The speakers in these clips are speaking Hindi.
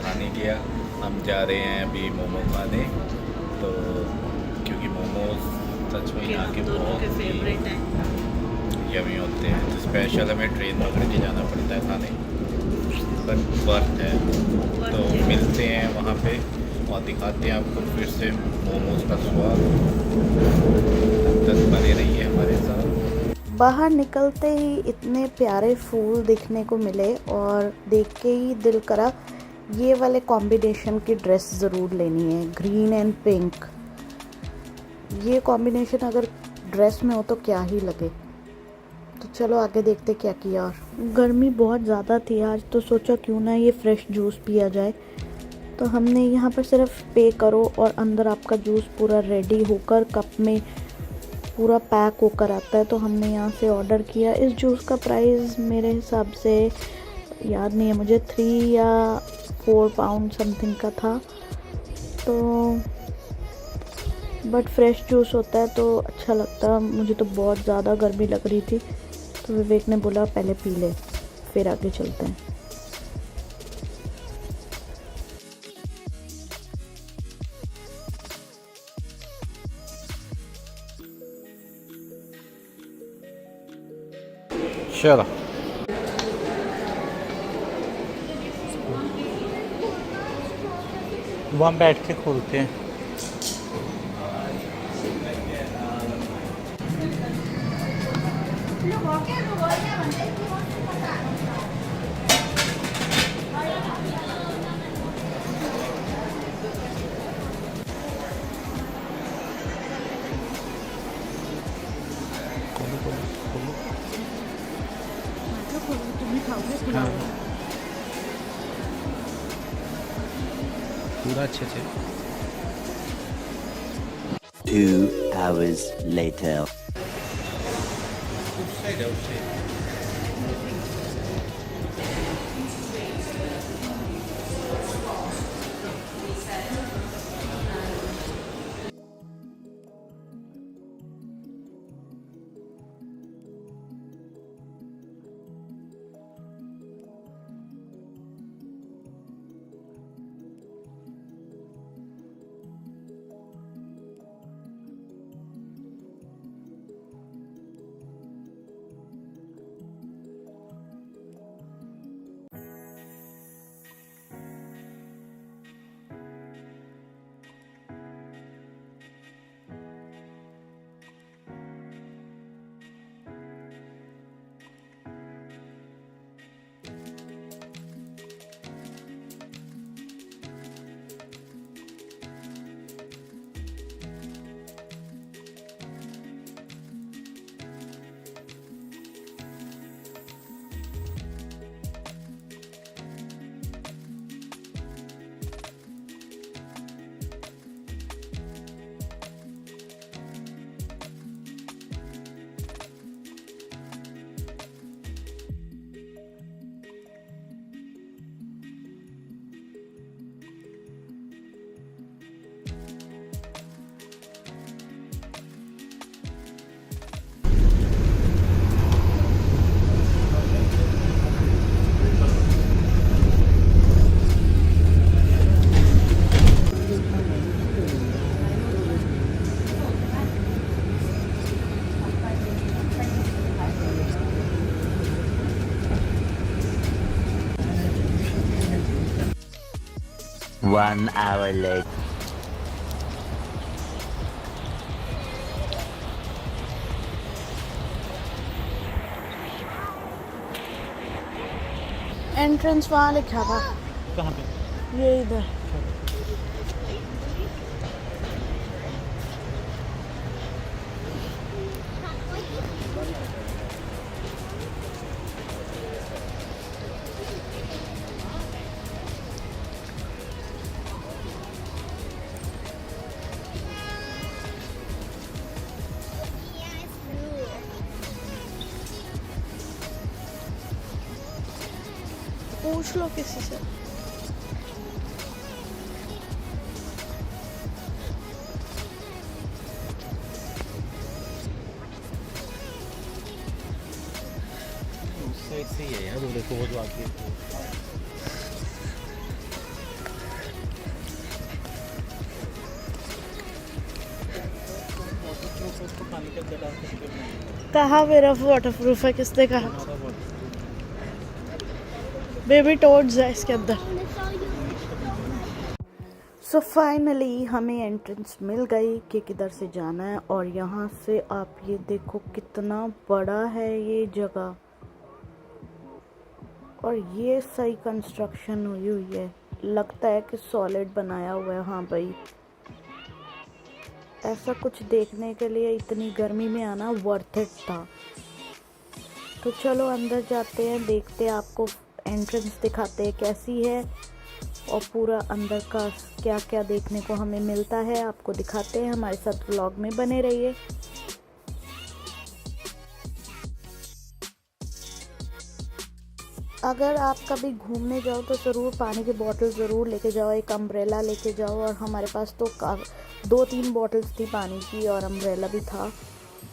खा नहीं लिया। हम जा रहे हैं अभी मोमो खाने, तो क्योंकि मोमोज सच में यहाँ के दोनों के बहुत फेवरेट हैं। यमी होते हैं, तो स्पेशल हमें ट्रेन पकड़ के जाना पड़ता है खाने, पर वर्थ है। तो मिलते हैं वहाँ पे और दिखाते हैं आपको फिर से मोमोज का स्वाद। तब तक बने रहिए हमारे साथ। बाहर निकलते ही इतने प्यारे फूल दिखने को मिले और देख के ही दिल करा ये वाले कॉम्बिनेशन की ड्रेस ज़रूर लेनी है, ग्रीन एंड पिंक। ये कॉम्बिनेशन अगर ड्रेस में हो तो क्या ही लगे। तो चलो आगे देखते क्या किया। और गर्मी बहुत ज़्यादा थी आज, तो सोचा क्यों ना ये फ्रेश जूस पिया जाए। तो हमने यहाँ पर सिर्फ पे करो और अंदर आपका जूस पूरा रेडी होकर कप में पूरा पैक होकर आता है। तो हमने यहाँ से ऑर्डर किया। इस जूस का प्राइस मेरे हिसाब से याद नहीं है मुझे, 3 या 4 पाउंड समथिंग का था। तो बट फ्रेश जूस होता है तो अच्छा लगता है। मुझे तो बहुत ज़्यादा गर्मी लग रही थी, तो विवेक ने बोला पहले पी ले फिर आगे चलते हैं। चलो वहाँ बैठ के खोलते हैं। पूरा अच्छे से। 2 hours later. उस साइड है, उस side. One hour later. Entrance वहाँ लिखा था, कहाँ पे? ये इधर। पूछ लो किसी से। उस साइड से ही है यार, वो देखो वो जो आती है। कहाँ मेरा वाटर प्रूफ है, किसने कहा? बेबी टोड्स है इसके अंदर। सो फाइनली हमें एंट्रेंस मिल गई कि किधर से जाना है, और यहाँ से आप ये देखो कितना बड़ा है ये जगह, और ये सही कंस्ट्रक्शन हुई हुई है, लगता है कि सॉलिड बनाया हुआ है। हाँ भाई, ऐसा कुछ देखने के लिए इतनी गर्मी में आना वर्थ इट था। तो चलो अंदर जाते हैं, देखते हैं, आपको एंट्रेंस दिखाते हैं कैसी है, और पूरा अंदर का क्या क्या देखने को हमें मिलता है आपको दिखाते हैं। हमारे साथ व्लॉग में बने रहिए। अगर आप कभी घूमने जाओ तो ज़रूर पानी की बोतल ज़रूर लेके जाओ, एक अम्ब्रेला लेके जाओ, और हमारे पास तो 2-3 बॉटल्स थी पानी की, और अम्ब्रेला भी था,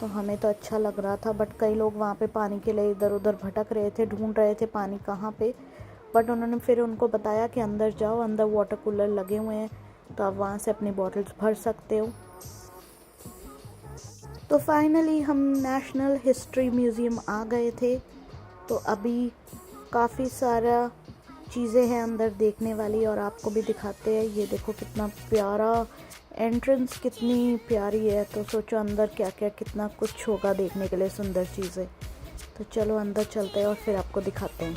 तो हमें तो अच्छा लग रहा था। बट कई लोग वहाँ पे पानी के लिए इधर उधर भटक रहे थे, ढूंढ रहे थे पानी कहाँ पे, बट उन्होंने फिर उनको बताया कि अंदर जाओ, अंदर वाटर कूलर लगे हुए हैं, तो आप वहाँ से अपनी बॉटल्स भर सकते हो। तो फाइनली हम नेशनल हिस्ट्री म्यूज़ियम आ गए थे। तो अभी काफ़ी सारा चीज़ें हैं अंदर देखने वाली, और आपको भी दिखाते हैं। ये देखो कितना प्यारा एंट्रेंस, कितनी प्यारी है। तो सोचो अंदर क्या क्या कितना कुछ होगा देखने के लिए, सुंदर चीज़ें। तो चलो अंदर चलते हैं और फिर आपको दिखाते हैं।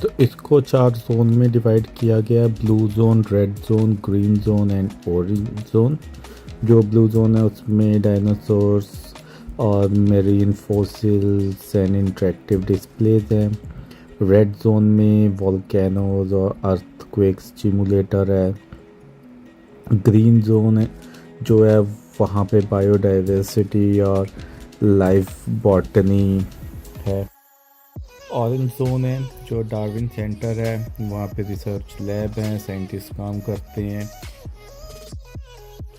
तो इसको 4 जोन में डिवाइड किया गया है, blue zone, red zone, green zone and orange zone. जो ब्लू जोन है उसमें डायनासोर्स और marine fossils and interactive displays हैं। रेड जोन में वोल्केनोज और अर्थक्वेक्स सिमुलेटर है। ग्रीन जोन है जो है वहाँ पे बायोडाइवर्सिटी और लाइफ बॉटनी है। ऑरेंज जोन है जो डार्विन सेंटर है, वहाँ पे रिसर्च लैब हैं, साइंटिस्ट काम करते हैं।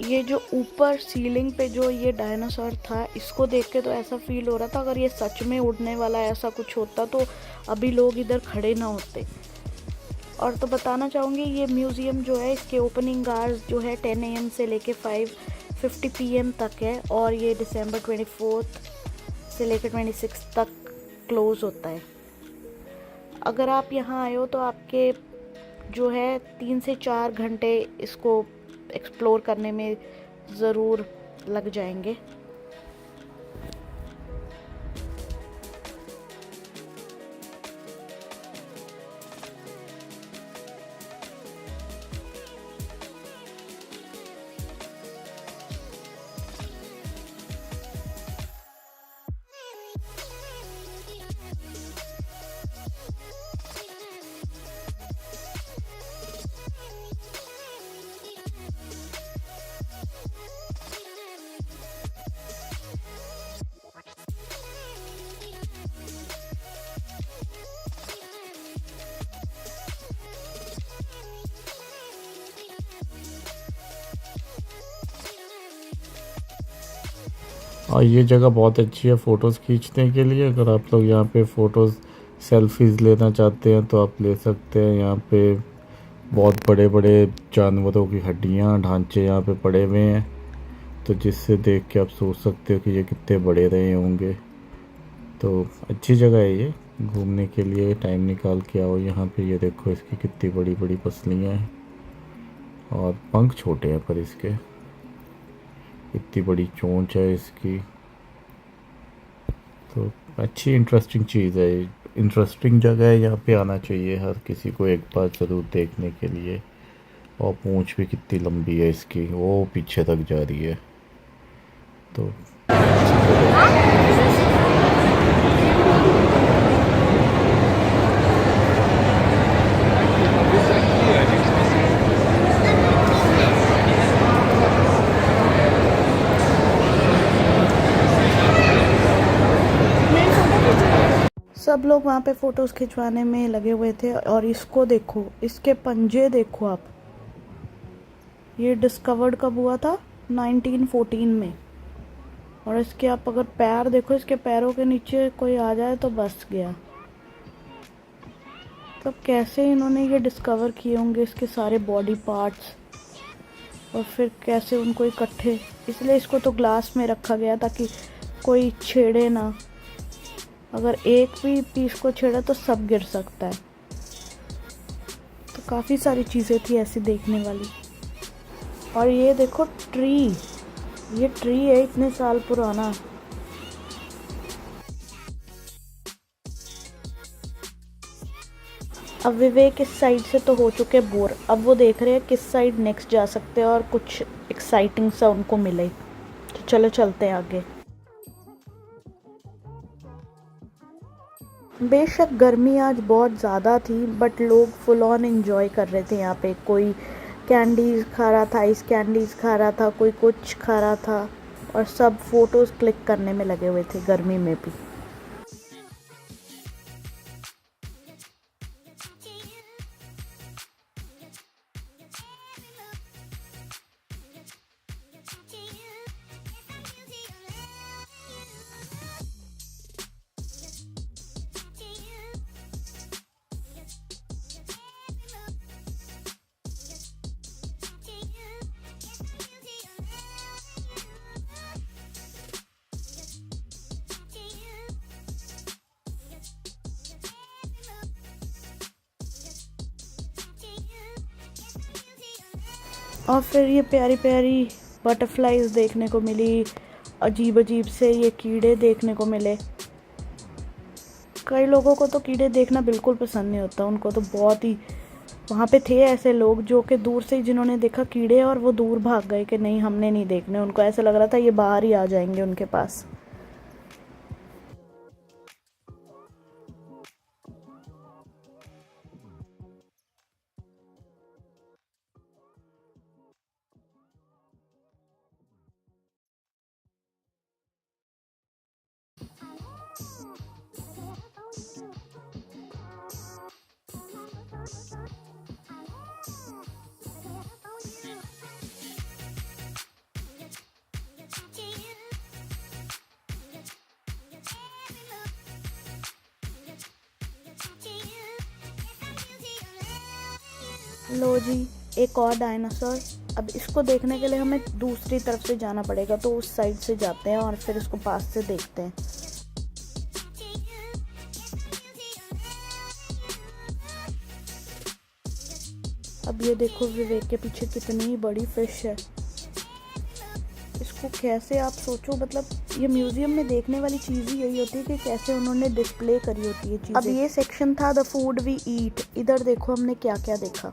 ये जो ऊपर सीलिंग पे जो ये डायनासोर था, इसको देख के तो ऐसा फील हो रहा था अगर ये सच में उड़ने वाला ऐसा कुछ होता तो अभी लोग इधर खड़े ना होते। और तो बताना चाहूँगी ये म्यूज़ियम जो है, इसके ओपनिंग आवर्स जो है 10 AM से लेके 5:50 PM तक है, और ये दिसंबर 24 से लेकर 26 तक क्लोज़ होता है। अगर आप यहाँ आए हो तो आपके जो है 3 से 4 घंटे इसको एक्सप्लोर करने में ज़रूर लग जाएंगे। और ये जगह बहुत अच्छी है फ़ोटोज़ खींचने के लिए। अगर आप लोग यहाँ पे फ़ोटोज़ सेल्फीज़ लेना चाहते हैं तो आप ले सकते हैं। यहाँ पे बहुत बड़े बड़े जानवरों की हड्डियाँ ढांचे यहाँ पे पड़े हुए हैं। तो जिससे देख के आप सोच सकते हो कि ये कितने बड़े रहे होंगे। तो अच्छी जगह है ये घूमने के लिए, टाइम निकाल के आओ यहाँ पे। ये देखो इसकी कितनी बड़ी बड़ी पसलियाँ हैं और पंख छोटे हैं पर इसके, इतनी बड़ी चोंच है इसकी। तो अच्छी इंटरेस्टिंग चीज़ है, इंटरेस्टिंग जगह है, यहाँ पे आना चाहिए हर किसी को एक बार ज़रूर देखने के लिए। और पूंछ भी कितनी लंबी है इसकी, वो पीछे तक जा रही है। तो अच्छी जगह है। सब लोग वहाँ पे फ़ोटोज़ खिंचवाने में लगे हुए थे। और इसको देखो, इसके पंजे देखो आप। ये डिस्कवर्ड कब हुआ था? 1914 में। और इसके आप अगर पैर देखो, इसके पैरों के नीचे कोई आ जाए तो बस गया। तब कैसे इन्होंने ये डिस्कवर किए होंगे इसके सारे बॉडी पार्ट्स, और फिर कैसे उनको इकट्ठे। इसलिए इसको तो ग्लास में रखा गया ताकि कोई छेड़े ना। अगर एक भी पीस को छेड़ा तो सब गिर सकता है। तो काफ़ी सारी चीज़ें थी ऐसी देखने वाली। और ये देखो ट्री, ये ट्री है इतने साल पुराना। अब विवेक इस साइड से तो हो चुके बोर, अब वो देख रहे हैं किस साइड नेक्स्ट जा सकते हैं और कुछ एक्साइटिंग सा उनको मिले। तो चलो चलते हैं आगे। बेशक गर्मी आज बहुत ज़्यादा थी, बट लोग फुल ऑन एंजॉय कर रहे थे यहाँ पे। कोई कैंडीज़ खा रहा था, आइस कैंडीज़ खा रहा था, कोई कुछ खा रहा था, और सब फ़ोटोज़ क्लिक करने में लगे हुए थे गर्मी में भी। और फिर ये प्यारी प्यारी बटरफ्लाइज देखने को मिली, अजीब अजीब से ये कीड़े देखने को मिले। कई लोगों को तो कीड़े देखना बिल्कुल पसंद नहीं होता, उनको तो बहुत ही। वहाँ पे थे ऐसे लोग जो कि दूर से ही जिन्होंने देखा कीड़े और वो दूर भाग गए कि नहीं हमने नहीं देखने। उनको ऐसा लग रहा था ये बाहर ही आ जाएंगे उनके पास। लो जी, एक और डायनासोर। अब इसको देखने के लिए हमें दूसरी तरफ से जाना पड़ेगा, तो उस साइड से जाते हैं और फिर इसको पास से देखते हैं। अब ये देखो विवेक के पीछे कितनी बड़ी फिश है। इसको कैसे आप सोचो, मतलब ये म्यूजियम में देखने वाली चीज़ ही यही होती है कि कैसे उन्होंने डिस्प्ले करी होती है चीज़ें। अब ये सेक्शन था द फूड वी ईट। इधर देखो हमने क्या क्या देखा।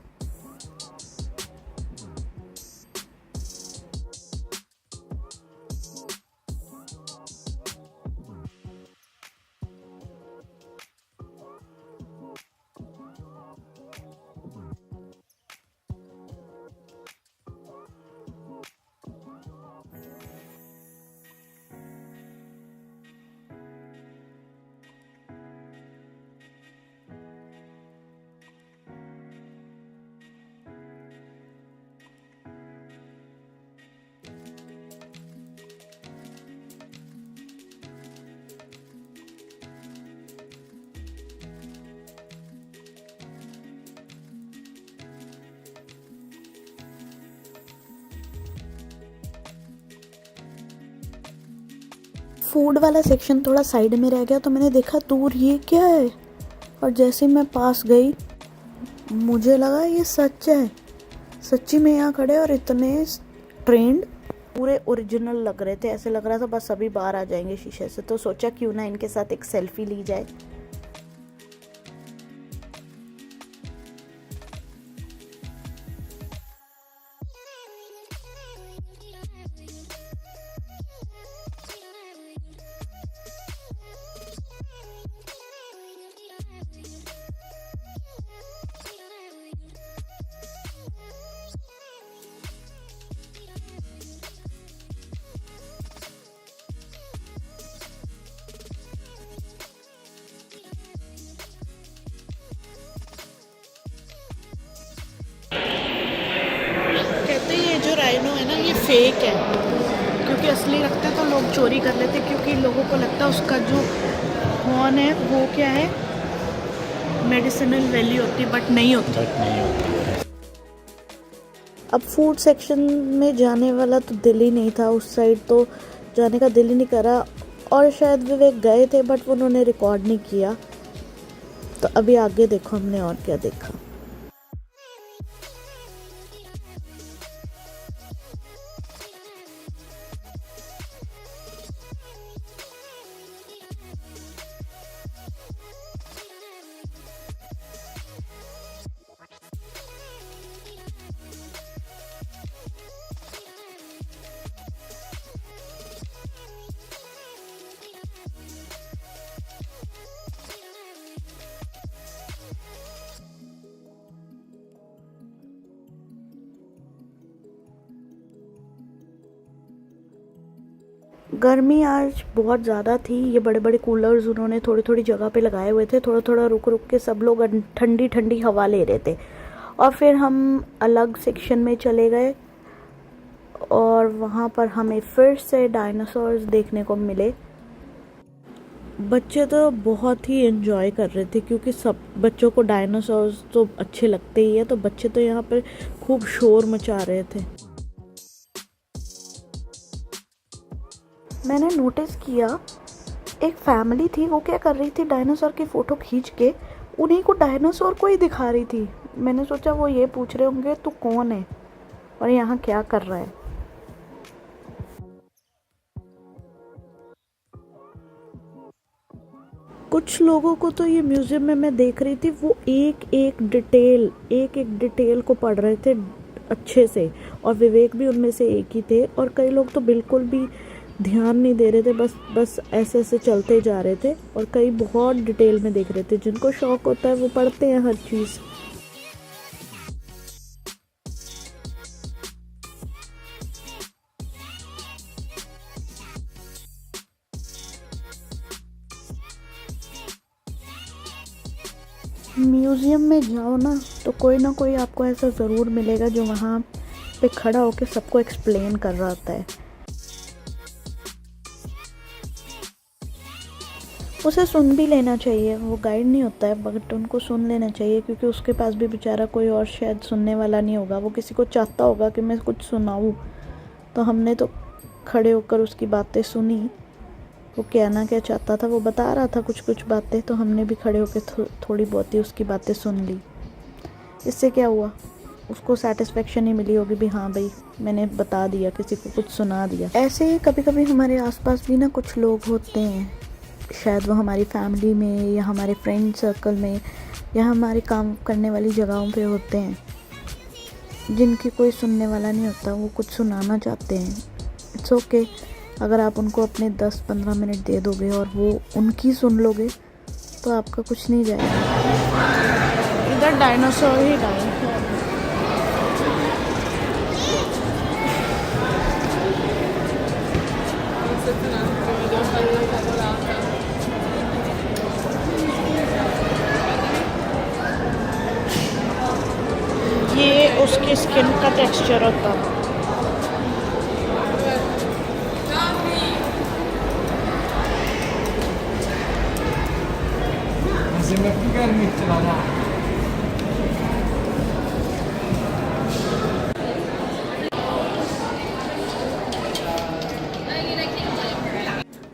फूड वाला सेक्शन थोड़ा साइड में रह गया तो मैंने देखा दूर ये क्या है, और जैसे मैं पास गई मुझे लगा ये सच है, सच्ची में यहाँ खड़े और इतने ट्रेंड, पूरे ओरिजिनल लग रहे थे। ऐसे लग रहा था बस अभी बाहर आ जाएंगे शीशे से। तो सोचा क्यों ना इनके साथ एक सेल्फी ली जाए। कहते हैं ये जो राइनो है ना ये फेक है, क्योंकि असली रखते तो लोग चोरी कर लेते, क्योंकि लोगों को लगता है उसका जो हॉर्न है वो क्या है मेडिसिनल वैल्यू होती है, बट नहीं होती। अब फूड सेक्शन में जाने वाला तो दिल ही नहीं था, उस साइड तो जाने का दिल ही नहीं करा, और शायद विवेक गए थे बट वो उन्होंने रिकॉर्ड नहीं किया। तो अभी आगे देखो हमने और क्या देखा। गर्मी आज बहुत ज़्यादा थी। ये बड़े बड़े कूलर्स उन्होंने थोड़ी थोड़ी जगह पे लगाए हुए थे, थोड़ा थोड़ा रुक रुक के सब लोग ठंडी ठंडी हवा ले रहे थे। और फिर हम अलग सेक्शन में चले गए और वहाँ पर हमें फिर से डायनासोर्स देखने को मिले। बच्चे तो बहुत ही एंजॉय कर रहे थे, क्योंकि सब बच्चों को डायनासोर्स तो अच्छे लगते ही है, तो बच्चे तो यहाँ पर खूब शोर मचा रहे थे। मैंने नोटिस किया एक फैमिली थी, वो क्या कर रही थी, डायनासोर की फ़ोटो खींच के उन्हीं को डायनासोर को ही दिखा रही थी। मैंने सोचा वो ये पूछ रहे होंगे तू कौन है और यहाँ क्या कर रहा है। कुछ लोगों को तो ये म्यूज़ियम में मैं देख रही थी, वो एक एक डिटेल को पढ़ रहे थे अच्छे से, और विवेक भी उनमें से एक ही थे। और कई लोग तो बिल्कुल भी ध्यान नहीं दे रहे थे, बस ऐसे ऐसे चलते जा रहे थे, और कई बहुत डिटेल में देख रहे थे। जिनको शौक होता है वो पढ़ते हैं हर चीज़। म्यूज़ियम में जाओ ना तो कोई ना कोई आपको ऐसा ज़रूर मिलेगा जो वहाँ पे खड़ा होकर सबको एक्सप्लेन कर रहा होता है। उसे सुन भी लेना चाहिए, वो गाइड नहीं होता है, बट उनको सुन लेना चाहिए, क्योंकि उसके पास भी बेचारा कोई और शायद सुनने वाला नहीं होगा। वो किसी को चाहता होगा कि मैं कुछ सुनाऊँ, तो हमने तो खड़े होकर उसकी बातें सुनी। वो कहना क्या चाहता था, वो बता रहा था कुछ कुछ बातें, तो हमने भी खड़े होकर थोड़ी बहुत ही उसकी बातें सुन ली। इससे क्या हुआ, उसको सेटिस्फेक्शन ही मिली होगी भी हाँ भाई मैंने बता दिया, किसी को कुछ सुना दिया। ऐसे ही कभी कभी हमारे आसपास भी ना कुछ लोग होते हैं, शायद वो हमारी फैमिली में या हमारे फ्रेंड सर्कल में या हमारे काम करने वाली जगहों पे होते हैं, जिनकी कोई सुनने वाला नहीं होता, वो कुछ सुनाना चाहते हैं। इट्स ओके, अगर आप उनको अपने 10-15 मिनट दे दोगे और वो उनकी सुन लोगे तो आपका कुछ नहीं जाएगा। इधर डायनासोर ही डायनासोर। ये उसकी स्किन का टेक्सचर होता है।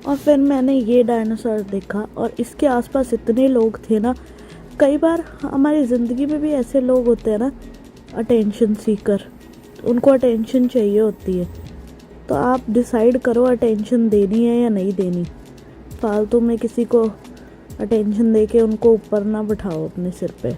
और और फिर मैंने ये डायनासोर देखा और इसके आसपास इतने लोग थे ना। कई बार हमारी ज़िंदगी में भी ऐसे लोग होते हैं ना, अटेंशन सीकर, उनको अटेंशन चाहिए होती है। तो आप डिसाइड करो अटेंशन देनी है या नहीं देनी। फालतू में किसी को अटेंशन दे के उनको ऊपर ना बिठाओ अपने सिर पे।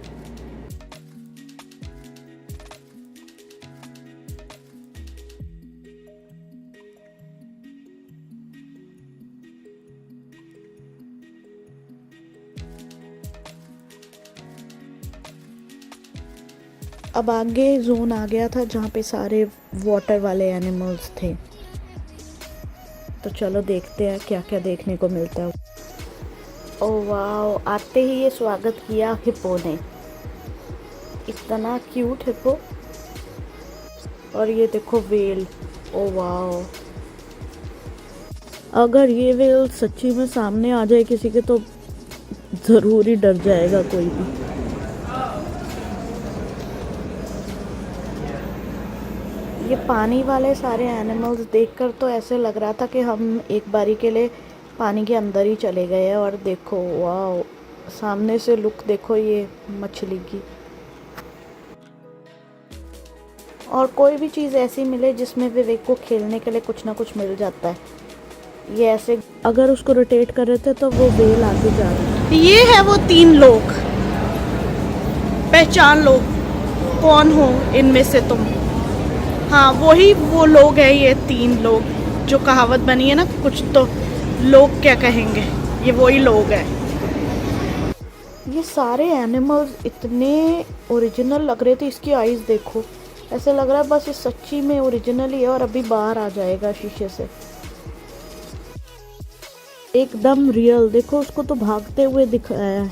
अब आगे जोन आ गया था जहाँ पे सारे वाटर वाले एनिमल्स थे। तो चलो देखते हैं क्या क्या देखने को मिलता है। ओह वाह, आते ही ये स्वागत किया हिप्पो ने। इतना क्यूट हिप्पो। और ये देखो वेल। ओह वाह, अगर ये वेल सच्ची में सामने आ जाए किसी के तो ज़रूर ही डर जाएगा कोई भी। ये पानी वाले सारे एनिमल्स देखकर तो ऐसे लग रहा था कि हम एक बारी के लिए पानी के अंदर ही चले गए हैं। और देखो वाह, सामने से लुक देखो ये मछली की। और कोई भी चीज़ ऐसी मिले जिसमें विवेक को खेलने के लिए कुछ ना कुछ मिल जाता है। ये ऐसे अगर उसको रोटेट कर रहे थे तो वो बेल आगे जा रहा है। ये है वो 3 लोग, पहचान लो कौन हो इनमें से तुम। हाँ, वही वो लोग हैं, ये 3 लोग। जो कहावत बनी है ना, कुछ तो लोग क्या कहेंगे, ये वही लोग हैं। ये सारे एनिमल्स इतने ओरिजिनल लग रहे थे। इसकी आईज देखो, ऐसे लग रहा है बस ये सच्ची में ओरिजिनल ही है और अभी बाहर आ जाएगा शीशे से। एकदम रियल। देखो उसको तो भागते हुए दिखाया है,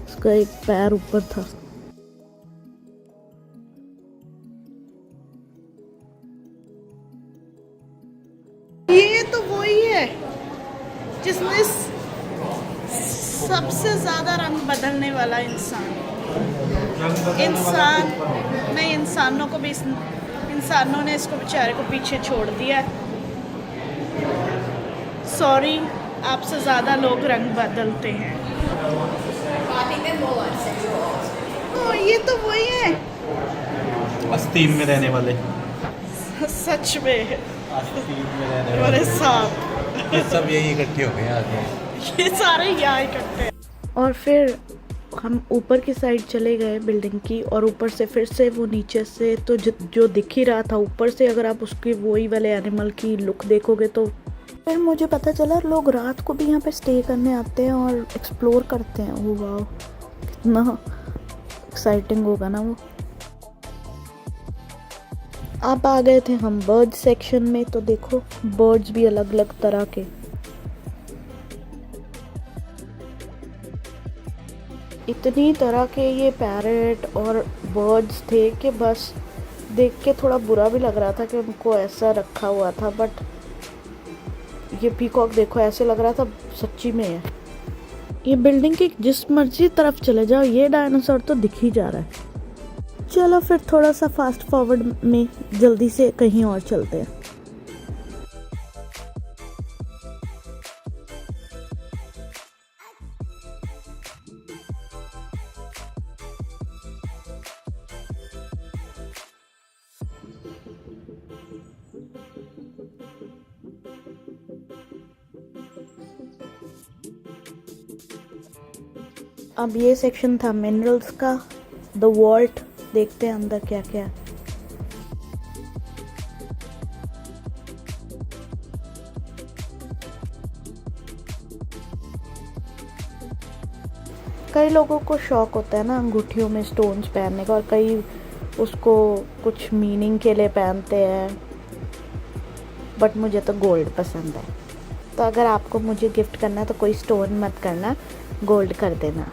उसका एक पैर ऊपर था। ये तो वही है जिसमें सबसे ज्यादा रंग बदलने वाला इंसान नहीं, इंसानों को भी, इंसानों ने इसको बेचारे को पीछे छोड़ दिया। सॉरी, आपसे ज्यादा लोग रंग बदलते हैं। ओ, ये तो वही है आस्तीन में रहने वाले। सच में आस्तीन में रहने मेरे साथ ये सब यही इकट्ठे हो गए आगे। ये सारे यहाँ इकट्ठे हैं। और फिर हम ऊपर की साइड चले गए बिल्डिंग की, और ऊपर से फिर से वो नीचे से तो जो दिख ही रहा था ऊपर से, अगर आप उसकी वही वाले एनिमल की लुक देखोगे तो फिर मुझे पता चला लोग रात को भी यहाँ पे स्टे करने आते हैं और एक्सप्लोर करते हैं। वो वाह, कितना एक्साइटिंग होगा ना वो। अब आ गए थे हम बर्ड सेक्शन में, तो देखो बर्ड्स भी अलग अलग तरह के। इतनी तरह के ये पैरट और बर्ड्स थे कि बस देख के थोड़ा बुरा भी लग रहा था कि उनको ऐसा रखा हुआ था। बट ये पीकॉक देखो, ऐसे लग रहा था सच्ची में है। ये बिल्डिंग की जिस मर्जी तरफ चले जाओ ये डायनासोर तो दिख ही जा रहा है। चलो फिर थोड़ा सा फास्ट फॉरवर्ड में जल्दी से कहीं और चलते हैं। अब ये सेक्शन था मिनरल्स का, द वॉल्ट। देखते हैं अंदर क्या क्या है। कई लोगों को शौक होता है ना अंगूठियों में स्टोन्स पहनने का, और कई उसको कुछ मीनिंग के लिए पहनते हैं। बट मुझे तो गोल्ड पसंद है, तो अगर आपको मुझे गिफ्ट करना है तो कोई स्टोन मत करना, गोल्ड कर देना।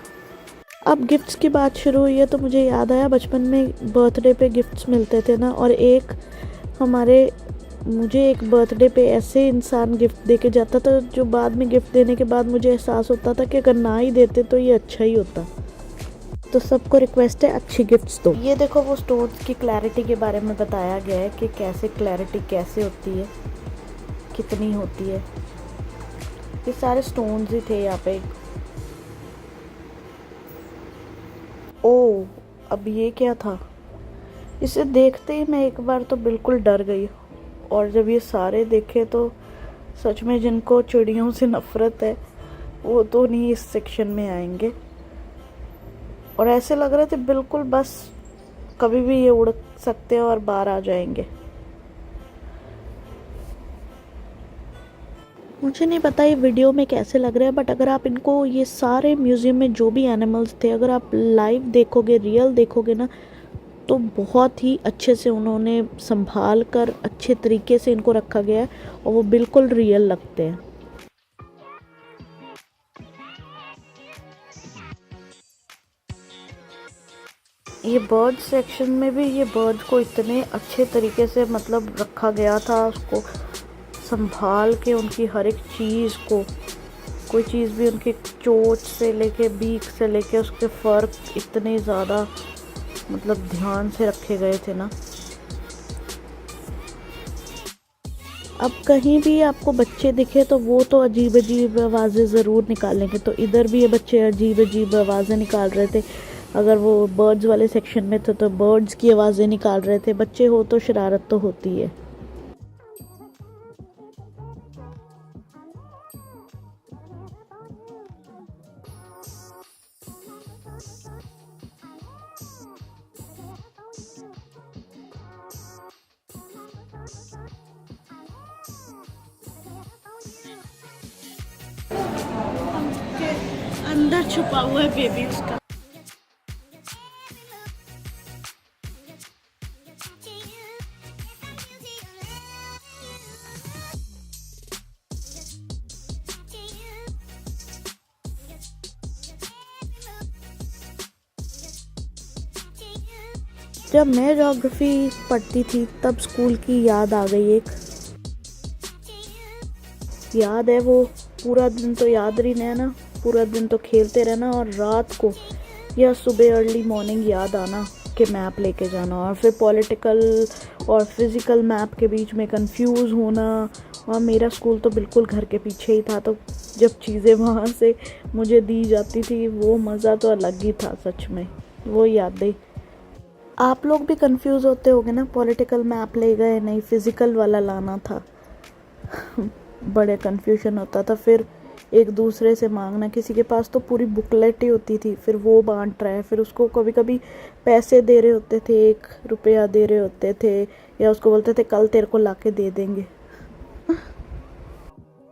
अब गिफ्ट्स की बात शुरू हुई है तो मुझे याद आया बचपन में बर्थडे पे गिफ्ट्स मिलते थे ना, और मुझे एक बर्थडे पे ऐसे इंसान गिफ्ट दे के जाता था जो बाद में गिफ्ट देने के बाद मुझे एहसास होता था कि अगर ना ही देते तो ये अच्छा ही होता। तो सबको रिक्वेस्ट है अच्छी गिफ्ट्स दो। ये देखो वो स्टोन्स की क्लैरिटी के बारे में बताया गया है कि कैसे क्लैरिटी कैसे होती है, कितनी होती है। ये सारे स्टोन्स ही थे यहाँ पे। ओ, अब ये क्या था? इसे देखते ही मैं एक बार तो बिल्कुल डर गई, और जब ये सारे देखे तो सच में जिनको चिड़ियों से नफरत है वो तो नहीं इस सेक्शन में आएंगे। और ऐसे लग रहे थे बिल्कुल बस कभी भी ये उड़ सकते हैं और बाहर आ जाएंगे। मुझे नहीं पता ये वीडियो में कैसे लग रहा है, बट अगर आप इनको, ये सारे म्यूज़ियम में जो भी एनिमल्स थे, अगर आप लाइव देखोगे, रियल देखोगे ना, तो बहुत ही अच्छे से उन्होंने संभाल कर अच्छे तरीके से इनको रखा गया है और वो बिल्कुल रियल लगते हैं। ये बर्ड सेक्शन में भी ये बर्ड को इतने अच्छे तरीके से मतलब रखा गया था, उसको संभाल के उनकी हर एक चीज़ को, कोई चीज़ भी उनकी चोंच से लेके बीक से लेके उसके फर इतने ज़्यादा मतलब ध्यान से रखे गए थे ना। अब कहीं भी आपको बच्चे दिखे तो वो तो अजीब अजीब आवाज़ें ज़रूर निकालेंगे, तो इधर भी ये बच्चे अजीब अजीब आवाज़ें निकाल रहे थे। अगर वो बर्ड्स वाले सेक्शन में थे तो बर्ड्स की आवाज़ें निकाल रहे थे। बच्चे हो तो शरारत तो होती है। अंदर छुपा हुआ है बेबी उसका। जब मैं ज्योग्राफी पढ़ती थी तब स्कूल की याद आ गई। एक याद है, वो पूरा दिन तो याद नहीं रहना, पूरा दिन तो खेलते रहना, और रात को या सुबह अर्ली मॉर्निंग याद आना कि मैप लेके जाना, और फिर पॉलिटिकल और फिज़िकल मैप के बीच में कंफ्यूज होना। और मेरा स्कूल तो बिल्कुल घर के पीछे ही था, तो जब चीज़ें वहाँ से मुझे दी जाती थी वो मज़ा तो अलग ही था सच में। वो यादें आप लोग भी कंफ्यूज होते होगे ना, पॉलिटिकल मैप ले गए, नहीं फिज़िकल वाला लाना था। बड़े कंफ्यूजन होता था, फिर एक दूसरे से मांगना। किसी के पास तो पूरी बुकलेट ही होती थी, फिर वो बांट रहा है, फिर उसको कभी कभी पैसे दे रहे होते थे, 1 रुपया दे रहे होते थे, या उसको बोलते थे कल तेरे को लाके दे देंगे।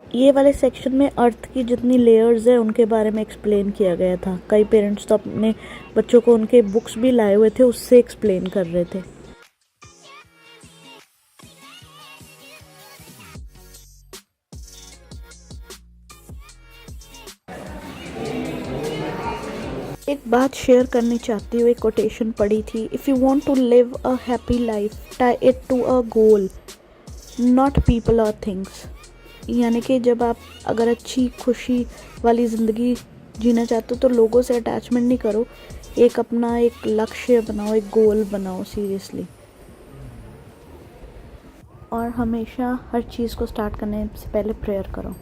ये वाले सेक्शन में अर्थ की जितनी लेयर्स है उनके बारे में एक्सप्लेन किया गया था। कई पेरेंट्स तो अपने बच्चों को उनके बुक्स भी लाए हुए थे, उससे एक्सप्लेन कर रहे थे। एक बात शेयर करनी चाहती हूँ। एक कोटेशन पढ़ी थी, if you want to live a happy life tie it to a goal not people or things. यानी कि जब आप अगर अच्छी खुशी वाली ज़िंदगी जीना चाहते हो तो लोगों से अटैचमेंट नहीं करो, एक अपना एक लक्ष्य बनाओ, एक गोल बनाओ सीरियसली। और हमेशा हर चीज़ को स्टार्ट करने से पहले प्रेयर करो।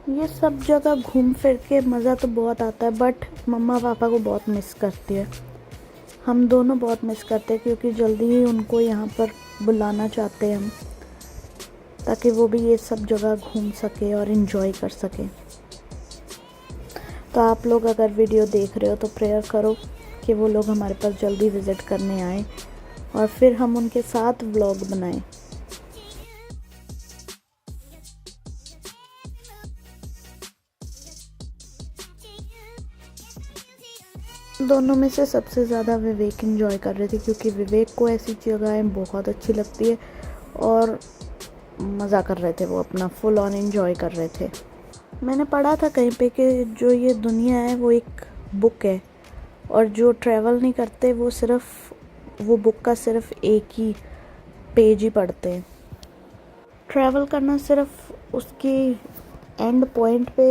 ये सब जगह घूम फिर के मज़ा तो बहुत आता है, बट मम्मा पापा को बहुत मिस करती है। हम दोनों बहुत मिस करते हैं, क्योंकि जल्दी ही उनको यहाँ पर बुलाना चाहते हैं हम, ताकि वो भी ये सब जगह घूम सके और इन्जॉय कर सके। तो आप लोग अगर वीडियो देख रहे हो तो प्रेयर करो कि वो लोग हमारे पास जल्दी विज़िट करने आए और फिर हम उनके साथ व्लॉग बनाएं। दोनों में से सबसे ज़्यादा विवेक एंजॉय कर रहे थे, क्योंकि विवेक को ऐसी जगहें बहुत अच्छी लगती है और मज़ा कर रहे थे, वो अपना फुल ऑन एंजॉय कर रहे थे। मैंने पढ़ा था कहीं पे कि जो ये दुनिया है वो एक बुक है, और जो ट्रैवल नहीं करते वो सिर्फ वो बुक का सिर्फ एक ही पेज ही पढ़ते हैं। ट्रैवल करना सिर्फ उसके एंड पॉइंट पे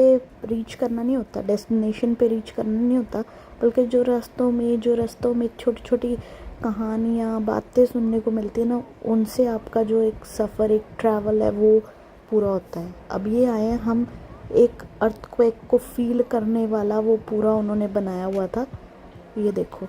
रीच करना नहीं होता, डेस्टिनेशन पे रीच करना नहीं होता, बल्कि जो रास्तों में छोटी छोटी कहानियाँ बातें सुनने को मिलती है ना, उनसे आपका जो एक सफ़र एक ट्रैवल है वो पूरा होता है। अब ये आए हैं हम, एक अर्थक्वेक को फील करने वाला वो पूरा उन्होंने बनाया हुआ था, ये देखो।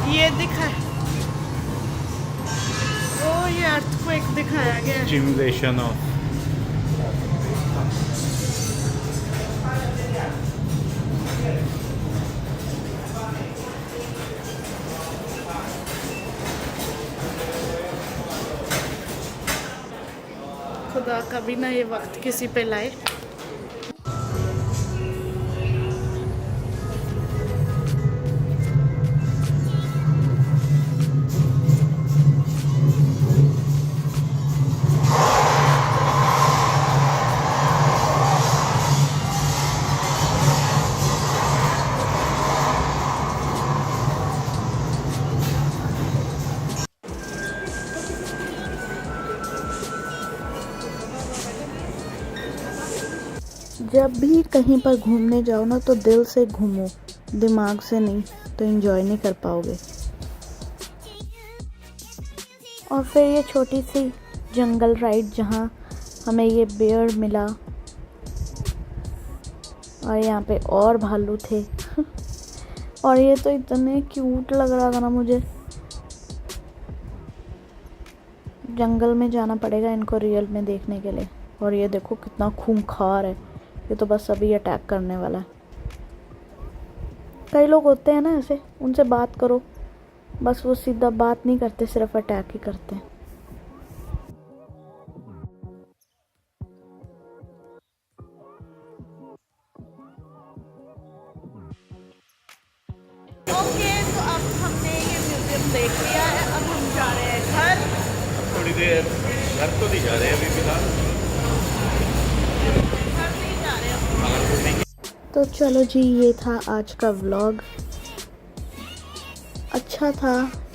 ये दिखा, ओ ये अर्थक्वेक दिखाया गया है। सिमुलेशन ऑफ खुदा कभी ना ये वक्त किसी पे लाए। जब भी कहीं पर घूमने जाओ ना, तो दिल से घूमो, दिमाग से नहीं, तो एंजॉय नहीं कर पाओगे। और फिर ये छोटी सी जंगल राइड जहाँ हमें ये बेयर मिला, और यहाँ पे और भालू थे और ये तो इतने क्यूट लग रहा था ना मुझे। जंगल में जाना पड़ेगा इनको रियल में देखने के लिए। और ये देखो कितना खूंखार है, ये तो बस अभी अटैक करने वाला है। कई लोग होते हैं ना ऐसे, उनसे बात करो, बस वो सीधा बात नहीं करते, सिर्फ अटैक ही करते हैं। ओके, तो अब हमने ये म्यूजियम देख लिया है, अब हम जा रहे हैं घर। थोड़ी देर घर तो नहीं जा रहे अभी फिलहाल। तो चलो जी, ये था आज का व्लॉग। अच्छा था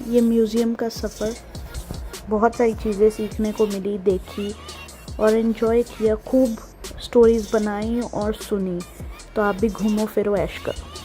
ये म्यूज़ियम का सफ़र, बहुत सारी चीज़ें सीखने को मिली, देखी और इन्जॉय किया, खूब स्टोरीज़ बनाई और सुनी। तो आप भी घूमो फिरो ऐश करो।